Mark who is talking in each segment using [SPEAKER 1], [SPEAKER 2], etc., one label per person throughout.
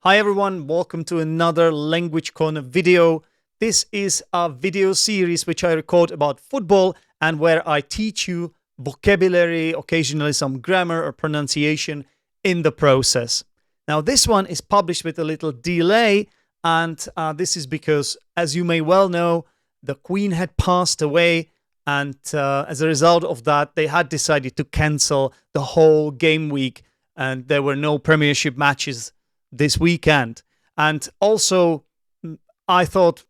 [SPEAKER 1] Hi everyone, welcome to another Language Corner video. This is a video series which I record about football and where I teach you vocabulary, occasionally some grammar or pronunciation in the process. Now this one is published with a little delay, and this is because, as you may well know, the Queen had passed away, and as a result of that, they had decided to cancel the whole game week, and there were no Premiership matches this weekend. And also, I thought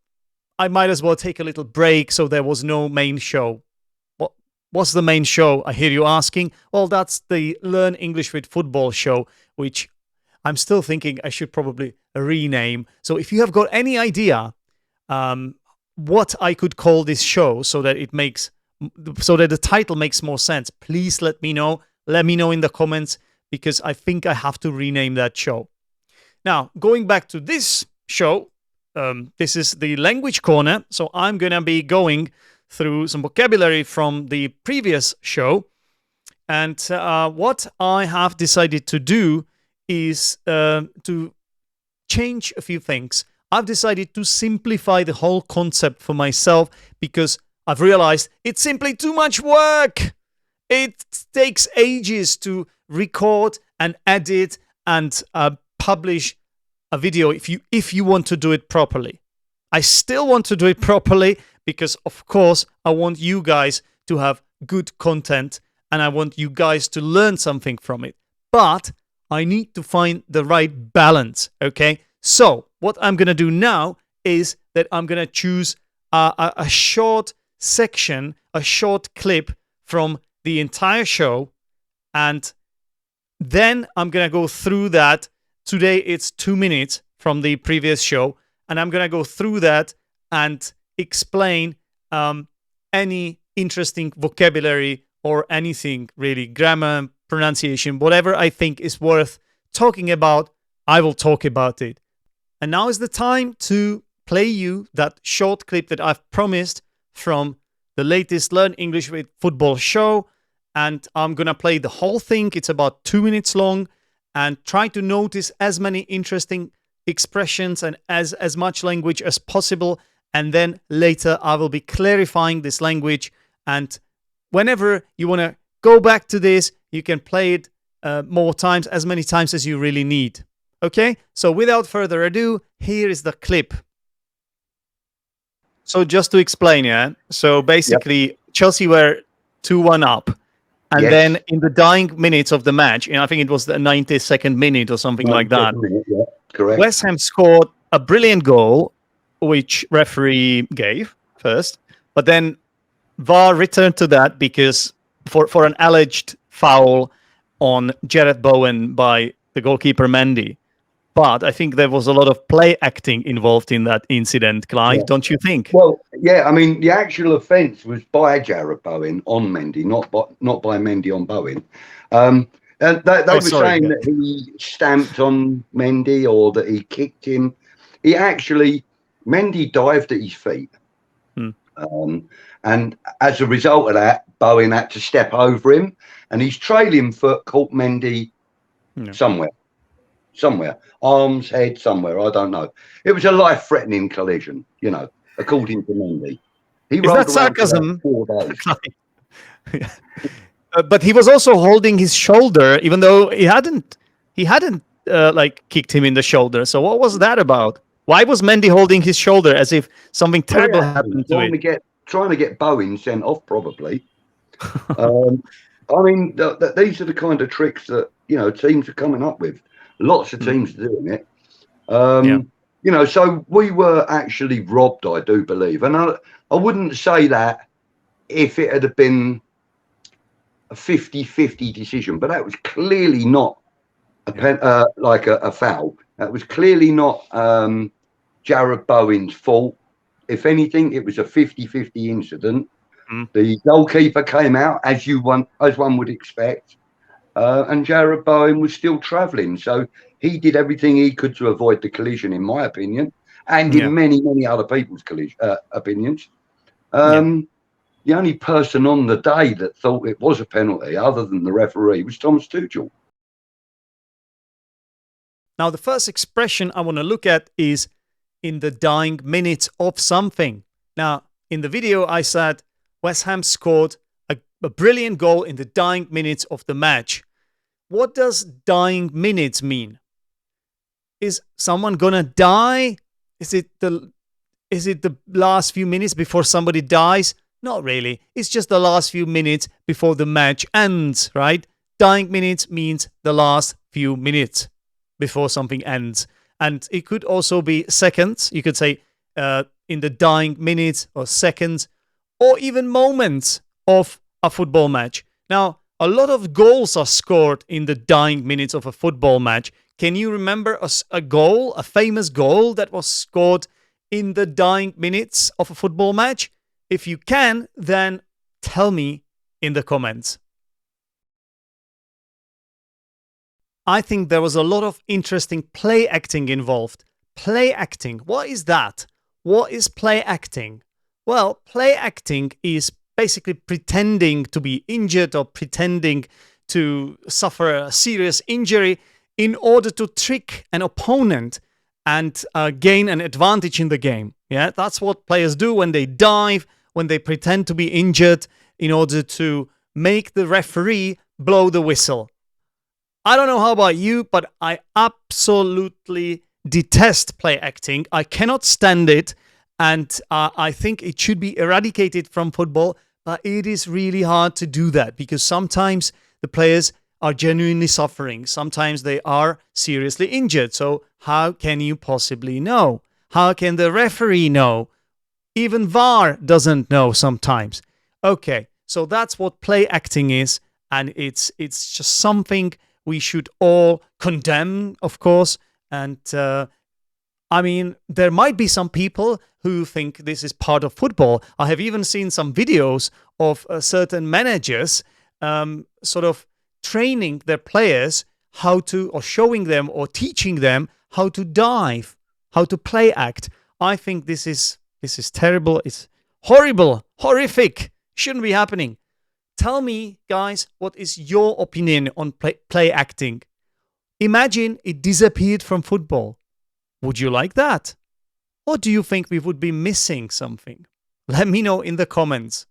[SPEAKER 1] I might as well take a little break, so there was no main show. What's the main show, I hear you asking? Well, that's the Learn English with Football show, which I'm still thinking I should probably rename. So if you have got any idea what I could call this show so that the title makes more sense, please let me know. Let me know in the comments, because I think I have to rename that show. Now, going back to this show, this is the Language Corner, so I'm going to be going through some vocabulary from the previous show. And what I have decided to do is to change a few things. I've decided to simplify the whole concept for myself because I've realized it's simply too much work. It takes ages to record and edit and publish a video if you want to do it properly. I still want to do it properly because, of course, I want you guys to have good content and I want you guys to learn something from it. But I need to find the right balance, okay? So what I'm going to do now is that I'm going to choose a short section, a short clip from the entire show, and then I'm going to go through that. Today it's 2 minutes from the previous show, and I'm going to go through that and explain any interesting vocabulary or anything really, grammar, pronunciation, whatever I think is worth talking about, I will talk about it. And now is the time to play you that short clip that I've promised from the latest Learn English with Football show, and I'm going to play the whole thing. It's about 2 minutes long, and try to notice as many interesting expressions and as much language as possible. And then later I will be clarifying this language. And whenever you want to go back to this, you can play it more times, as many times as you really need. Okay? So without further ado, here is the clip. So just to explain, yeah? So basically, Chelsea were 2-1 up. And then in the dying minutes of the match, I think it was the 92nd minute or something like that,
[SPEAKER 2] correct.
[SPEAKER 1] West Ham scored a brilliant goal, which referee gave first, but then VAR returned to that because for an alleged foul on Jarrod Bowen by the goalkeeper Mendy. But I think there was a lot of play acting involved in that incident, Clive, don't you think?
[SPEAKER 2] Well, yeah, I mean, the actual offence was by Jarrod Bowen on Mendy, not by Mendy on Bowen. And they were saying that he stamped on Mendy or that he kicked him. Mendy dived at his feet. And as a result of that, Bowen had to step over him, and his trailing foot caught Mendy somewhere, arms, head, somewhere, I don't know. It was a life-threatening collision, according to Mendy.
[SPEAKER 1] Is that sarcasm? But he was also holding his shoulder, even though he hadn't kicked him in the shoulder. So what was that about? Why was Mendy holding his shoulder as if something terrible happened to him?
[SPEAKER 2] Trying to get Bowen sent off, probably. I mean, these are the kind of tricks that teams are coming up with. Lots of teams are doing it. So we were actually robbed, I do believe. And I wouldn't say that if it had been a 50-50 decision, but that was clearly not a foul. That was clearly not Jarrod Bowen's fault. If anything, it was a 50-50 incident. The goalkeeper came out, as one would expect. And Jarrod Bowen was still travelling. So he did everything he could to avoid the collision, in my opinion, and in many, many other people's opinions. The only person on the day that thought it was a penalty, other than the referee, was Thomas Tuchel.
[SPEAKER 1] Now, the first expression I want to look at is in the dying minutes of something. Now, in the video, I said West Ham scored a brilliant goal in the dying minutes of the match. What does dying minutes mean? Is someone gonna die? Is it the last few minutes before somebody dies? Not really. It's just the last few minutes before the match ends, right? Dying minutes means the last few minutes before something ends. And it could also be seconds. You could say in the dying minutes or seconds or even moments of a football match. Now, a lot of goals are scored in the dying minutes of a football match. Can you remember a goal, a famous goal that was scored in the dying minutes of a football match? If you can, then tell me in the comments. I think there was a lot of interesting play acting involved. Play acting, what is that? What is play acting? Well, play acting is basically pretending to be injured or pretending to suffer a serious injury in order to trick an opponent and gain an advantage in the game. Yeah, that's what players do when they dive, when they pretend to be injured in order to make the referee blow the whistle. I don't know how about you, but I absolutely detest play acting. I cannot stand it, and I think it should be eradicated from football, but it is really hard to do that because sometimes the players are genuinely suffering. Sometimes they are seriously injured. So how can you possibly know? How can the referee know? Even VAR doesn't know sometimes. Okay, so that's what play acting is, and it's just something we should all condemn, of course. And I mean, there might be some people who think this is part of football. I have even seen some videos of certain managers sort of training their players how to, or showing them or teaching them how to dive, how to play act. I think this is terrible. It's horrible, horrific. Shouldn't be happening. Tell me, guys, what is your opinion on play acting? Imagine it disappeared from football. Would you like that? Or do you think we would be missing something? Let me know in the comments.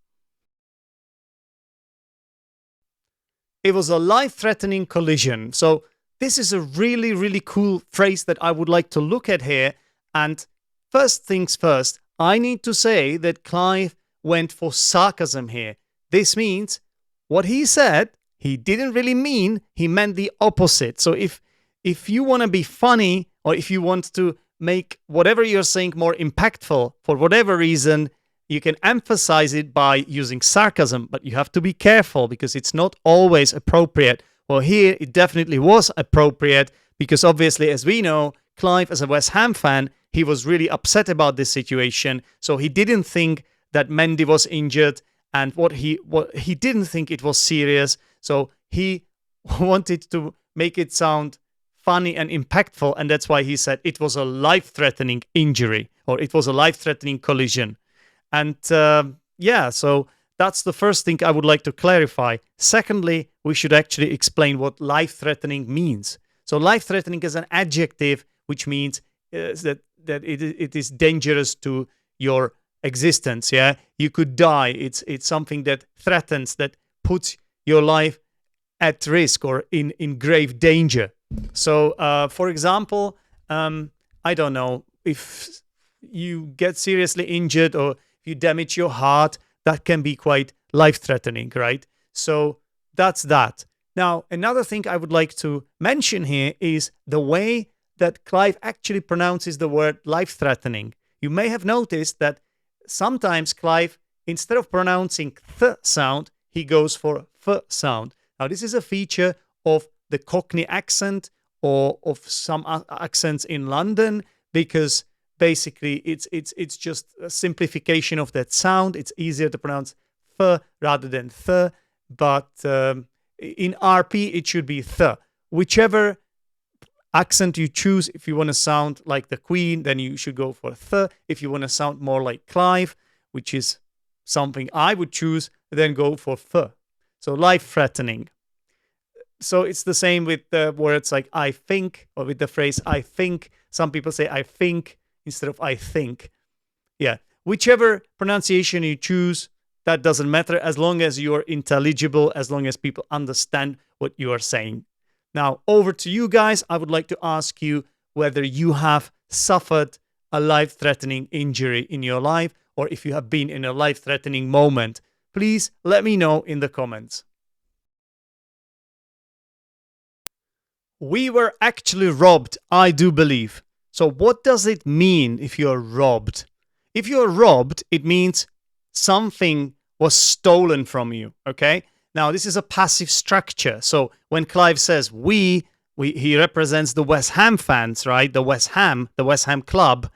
[SPEAKER 1] It was a life-threatening collision. So this is a really, really cool phrase that I would like to look at here. And first things first, I need to say that Clive went for sarcasm here. This means what he said, he didn't really mean, he meant the opposite. So if you want to be funny or if you want to make whatever you're saying more impactful for whatever reason, you can emphasize it by using sarcasm, but you have to be careful because it's not always appropriate. Well, here it definitely was appropriate because obviously, as we know, Clive, as a West Ham fan, he was really upset about this situation. So he didn't think that Mendy was injured, and what he didn't think it was serious. So he wanted to make it sound funny and impactful, and that's why he said it was a life-threatening injury or it was a life-threatening collision. And yeah, so that's the first thing I would like to clarify. Secondly, we should actually explain what life-threatening means. So life-threatening is an adjective which means that it is dangerous to your existence. Yeah, you could die. It's something that threatens, that puts your life at risk or in grave danger. So, for example, I don't know, if you get seriously injured or if you damage your heart, that can be quite life-threatening, right? So that's that. Now, another thing I would like to mention here is the way that Clive actually pronounces the word life-threatening. You may have noticed that sometimes Clive, instead of pronouncing th sound, he goes for f sound. Now, this is a feature of the Cockney accent or of some accents in London, because basically it's just a simplification of that sound. It's easier to pronounce f rather than th, but in RP it should be th. Whichever accent you choose, if you want to sound like the Queen, then you should go for th. If you want to sound more like Clive, which is something I would choose, then go for f. So life-threatening. So it's the same with the words like I think, or with the phrase I think. Some people say I think instead of I think. Yeah, whichever pronunciation you choose, that doesn't matter as long as you're intelligible, as long as people understand what you are saying. Now, over to you guys. I would like to ask you whether you have suffered a life-threatening injury in your life, or if you have been in a life-threatening moment. Please let me know in the comments. We were actually robbed, I do believe. So what does it mean if you're robbed? If you're robbed, it means something was stolen from you, okay? Now, this is a passive structure. So when Clive says he represents the West Ham fans, right? The West Ham club.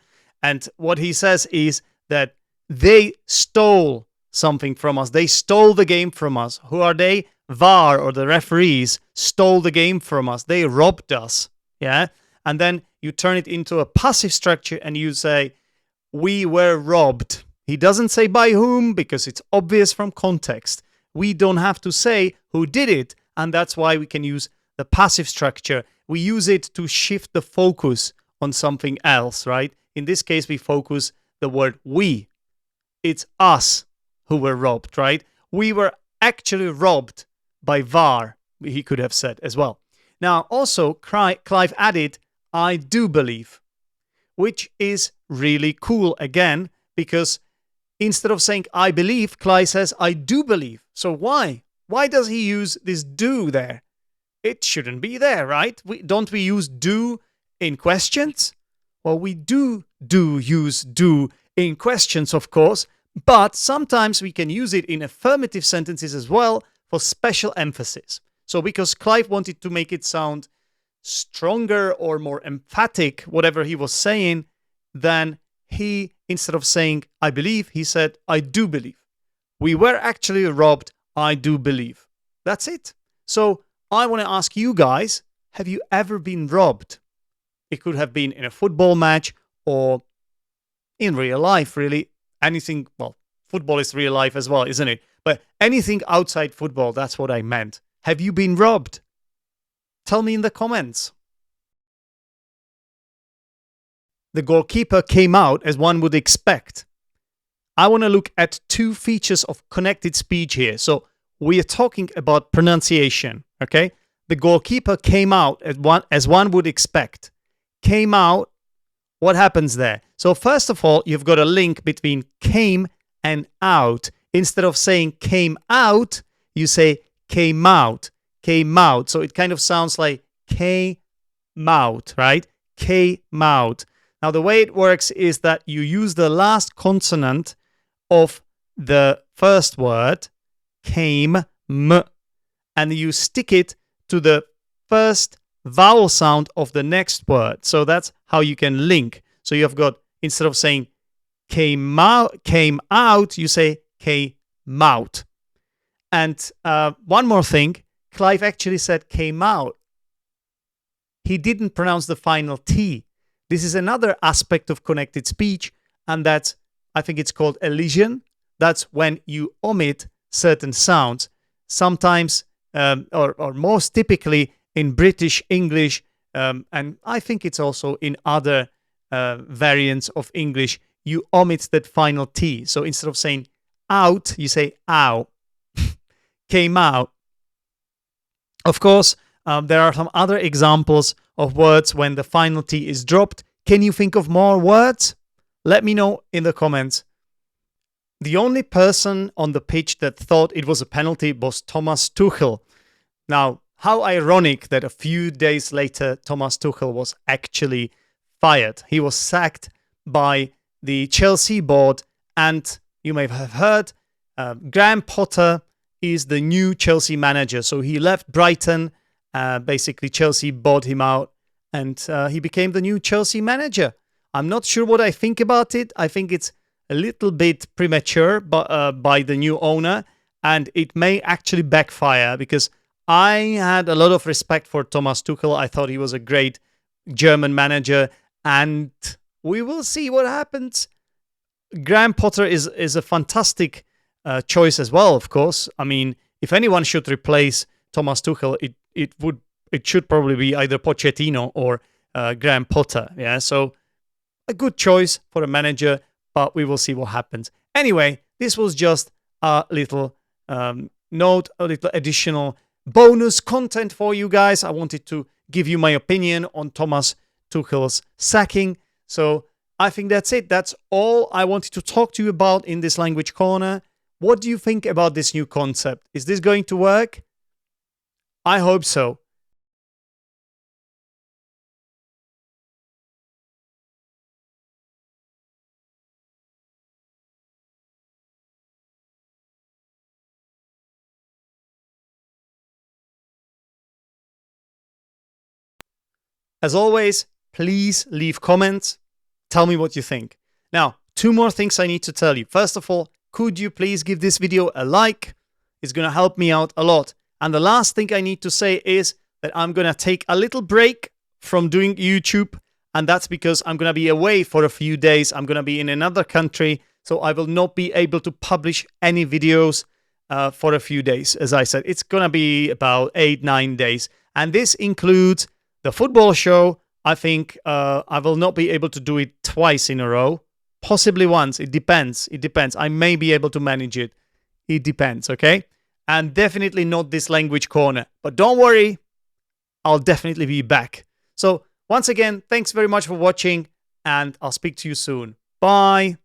[SPEAKER 1] And what he says is that they stole something from us. They stole the game from us. Who are they? VAR, or the referees, stole the game from us. They robbed us. Yeah? And then you turn it into a passive structure and you say, we were robbed. He doesn't say by whom, because it's obvious from context. We don't have to say who did it, and that's why we can use the passive structure. We use it to shift the focus on something else, right? In this case, we focus the word we. It's us who were robbed, right? We were actually robbed by VAR, he could have said as well. Now, also, Clive added, I do believe, which is really cool again, because instead of saying I believe, Clive says I do believe. So why? Why does he use this do there? It shouldn't be there, right? Don't we use do in questions? Well, we do use do in questions, of course, but sometimes we can use it in affirmative sentences as well for special emphasis. So because Clive wanted to make it sound stronger or more emphatic, whatever he was saying, then he, instead of saying I believe, he said I do believe. We were actually robbed, I do believe. That's it. So I want to ask you guys, have you ever been robbed? It could have been in a football match or in real life, really. Anything, well, football is real life as well, isn't it? But anything outside football, that's what I meant. Have you been robbed? Tell me in the comments. The goalkeeper came out as one would expect. I want to look at two features of connected speech here. So we are talking about pronunciation, okay? The goalkeeper came out as one would expect. Came out, what happens there? So first of all, you've got a link between came and out. Instead of saying came out, you say came out, came out. So it kind of sounds like came out, right? Came out. Now, the way it works is that you use the last consonant of the first word, came, m, and you stick it to the first vowel sound of the next word. So that's how you can link. So you've got, instead of saying came out, you say came out. And one more thing, Clive actually said came out. He didn't pronounce the final T. This is another aspect of connected speech, and that's, I think it's called elision. That's when you omit certain sounds. Sometimes, or most typically in British English, and I think it's also in other variants of English, you omit that final T. So instead of saying out, you say ow. Came out. Of course, there are some other examples of words when the final T is dropped. Can you think of more words? Let me know in the comments. The only person on the pitch that thought it was a penalty was Thomas Tuchel. Now, how ironic that a few days later, Thomas Tuchel was actually fired. He was sacked by the Chelsea board, and you may have heard, Graham Potter is the new Chelsea manager. So he left Brighton. Basically, Chelsea bought him out, and he became the new Chelsea manager. I'm not sure what I think about it. I think it's a little bit premature by the new owner, and it may actually backfire, because I had a lot of respect for Thomas Tuchel. I thought he was a great German manager, and we will see what happens. Graham Potter is a fantastic choice as well, of course. I mean, if anyone should replace Thomas Tuchel, it should probably be either Pochettino or Graham Potter. Yeah, so a good choice for a manager, but we will see what happens. Anyway, this was just a little note, a little additional bonus content for you guys. I wanted to give you my opinion on Thomas Tuchel's sacking. So I think that's it. That's all I wanted to talk to you about in this language corner. What do you think about this new concept? Is this going to work? I hope so. As always, please leave comments. Tell me what you think. Now, 2 more things I need to tell you. First of all, could you please give this video a like? It's going to help me out a lot. And the last thing I need to say is that I'm going to take a little break from doing YouTube. And that's because I'm going to be away for a few days. I'm going to be in another country. So I will not be able to publish any videos for a few days. As I said, it's going to be about 8-9 days. And this includes the football show. I think I will not be able to do it twice in a row. Possibly once. It depends. It depends. I may be able to manage it. It depends, okay? And definitely not this language corner. But don't worry, I'll definitely be back. So once again, thanks very much for watching, and I'll speak to you soon. Bye.